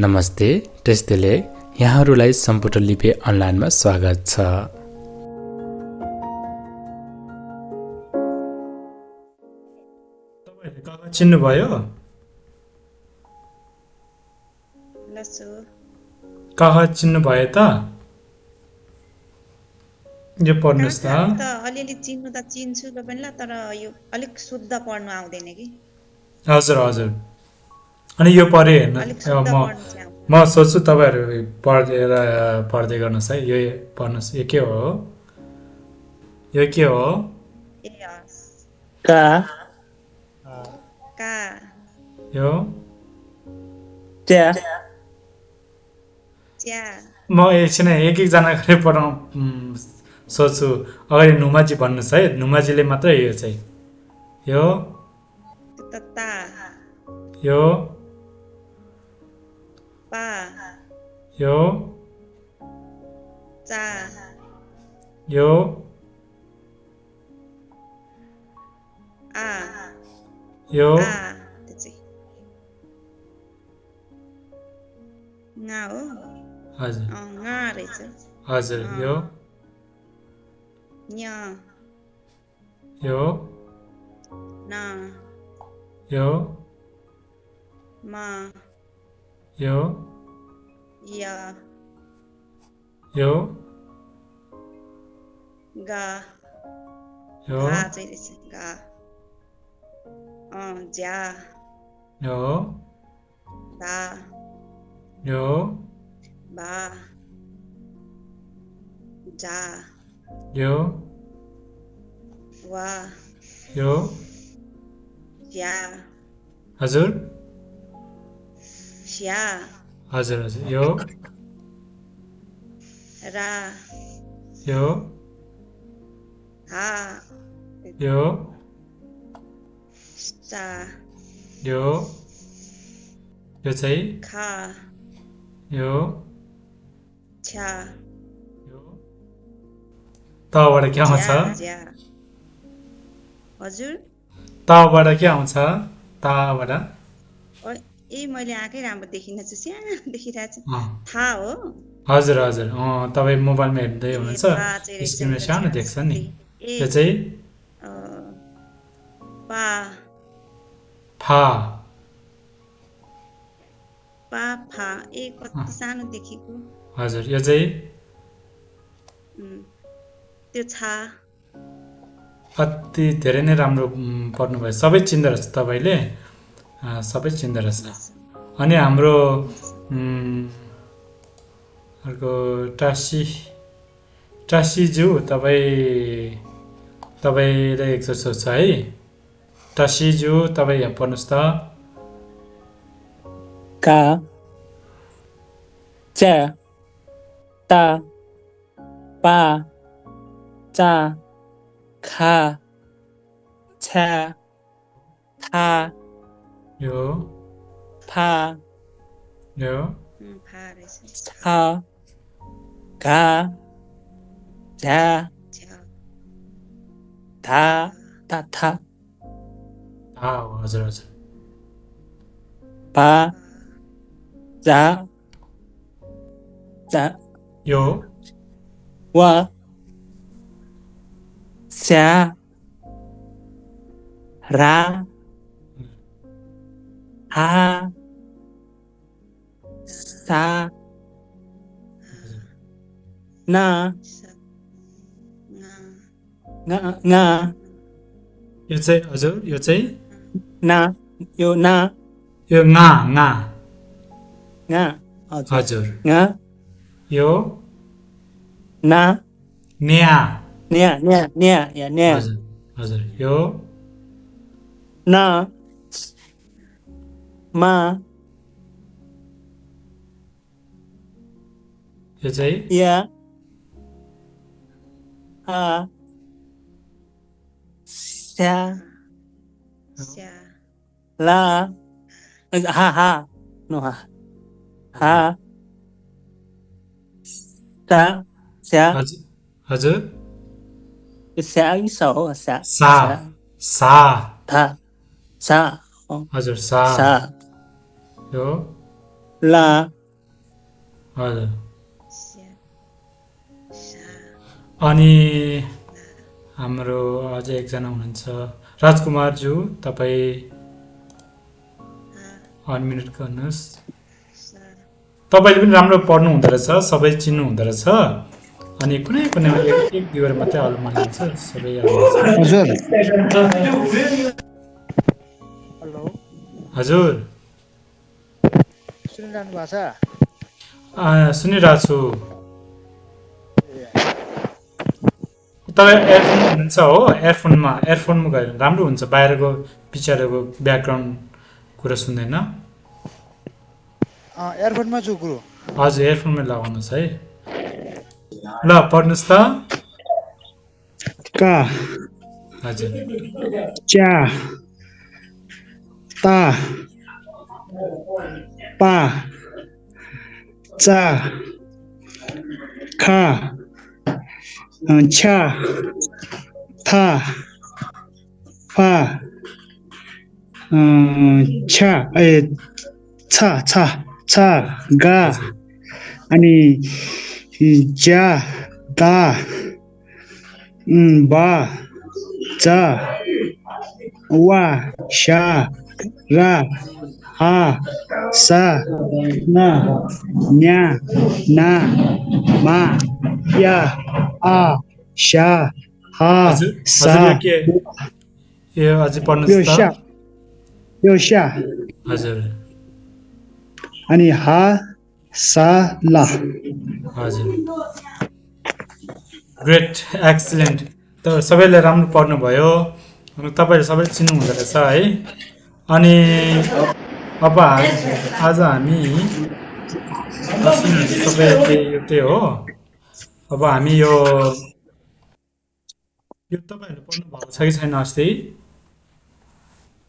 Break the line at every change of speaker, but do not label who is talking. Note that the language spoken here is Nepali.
नमस्ते, टेस्टले यहाँहरूलाई सम्पुट लिपि अनलाइनमा स्वागत छ।
तपाईहरुले कागज चिन्नु भयो?
लसु
कागज चिन्नु भयो त? यो पढ्नुस् त।
कागजहरु त अलिअलि चिन्नु त चिन्छु ल पनि ल, तर यो अलिक शुद्ध पढ्नु आउँदैन कि।
हजुर हजुर। अनि यो पढे हेर्नु
अलिक शुद्ध पढ्नु चाहिँ आउँदैन।
म सोच्छु तपाईहरु पढ्दै गर्नुस् है। यो पढ्नुस्। यो के हो? यो के हो?
ए हस्।
का
का
यो
च्या
च्या
म एकछिन एक जना गरी पढाउँ सोच्छु। अगाडि नुमाजी भन्नुस् है। नुमाजीले मात्र यो चाहिँ। यो
त ता
यो
पा
यो
चा
यो
आ
यो
आ त्यो चाहिँ ङा हो।
हजुर
ङा रहेछ।
हजुर। यो
न्य
यो
न
यो
म
यो
य
यो
गा
यो
गा चाहिँ रहेछ। गा ज्या
यो
दा
यो
बा जा
यो
वा
यो
या
हजुर
स्या
हजुर हजुर। यो
रा
यो
हा
यो
चा
यो यो चाहिँ
खा
यो
छ्या
यो तबाट के आउँछ?
ज्या ज्या हजुर।
तबाट के आउँछ? तबाट
ए मैले आँकै राम्रो देखिन छु, सानो देखिरहेको छु।
अँ,
था हो।
हजुर हजुर। तपाईँ मोबाइलमा हेर्दै
ए
हुनुहुन्छ,
था चाहिँ रहेछ
स्क्रिनमा
नि त,
सानो
ज्या।
देख्छ नि।
ए
यो चाहिँ
पा
फा
पा फा ए कति सानो देखेको।
हजुर। यो चाहिँ
त्यो छा
अति धेरै नै राम्रो पढ्नुभयो। सबै चिन्दो रहेछ तपाईँले। सबै चिन्दो रहेछ। अनि हाम्रो अर्को टासीज्यू तपाईँले एकचोटि सोध्छ है। टासीज्यू तपाईँ यहाँ पढ्नुहोस् त।
का च्या ता पा चा खा छ्या था
यो
फा
यो
फा रहेछ।
छा घा झ्या
छ्या
धा ता था
हो। हजुर हजुर।
पा जा जा
यो
वा स्या रा हा सा ना
स ङा
nga nga
यो चाहिँ हजुर। यो चाहिँ
na yo na
यो ङा ङा
nga हजुर
हजुर।
nga
यो
na
न्या
nya nya nya ya nya
हजुर हजुर। यो
na ma
यो चाहिँ
ya a sya
स्या
la ha ha no ha ha sa sya
हजुर हजुर।
sya cái sổ sya
सा सा
tha sa
हजुर। सा
sa
यो
ला
हजुर
स्या सा
अनि हाम्रो अझै एकजना हुनुहुन्छ राजकुमारज्यू, तपाईँ अनम्युट गर्नुहोस्।
सा
तपाईँले पनि राम्रो पढ्नु हुँदो रहेछ, सबै चिन्नु हुँदो रहेछ। अनि कुनै कुनै एक दुईवटा मात्रै अल् मानिन्छ, सबै
हजुर
हजुर
सुनिरहनु भएको छ?
सुनिरहेको छु। तपाईँ एयरफोन हुनुहुन्छ हो? एयरफोनमा गएर राम्रो हुन्छ, बाहिरको पछाडिको ब्याकग्राउन्ड कुरा सुन्दैन।
एयरफोनमा छु गुरु।
हजुर एयरफोनमै लगाउनुहोस् है। ल पढ्नुहोस् त।
का
हजुर
च्या ता पा चा खा छा था फा छा छा छा छा गा अनि ज्या दा बा चा वा शा रा हा सा ना न्या ना मा या आ शा हा
हजुर
सा
हजुर यो के यो अझै पढ्नुहोस् त।
यो शा
हजुर
अनि हा सा ला।
हजुर ग्रेट एक्सिलेन्ट। त सबैले राम्रो पढ्नुभयो, अनि तपाईँहरू सबैले चिन्नु हुँदो रहेछ है। अनि अब आज हामी तपाईँ त्यही हो। अब हामी यो तपाईँहरूले पढ्नु भएको छ कि छैन अस्ति?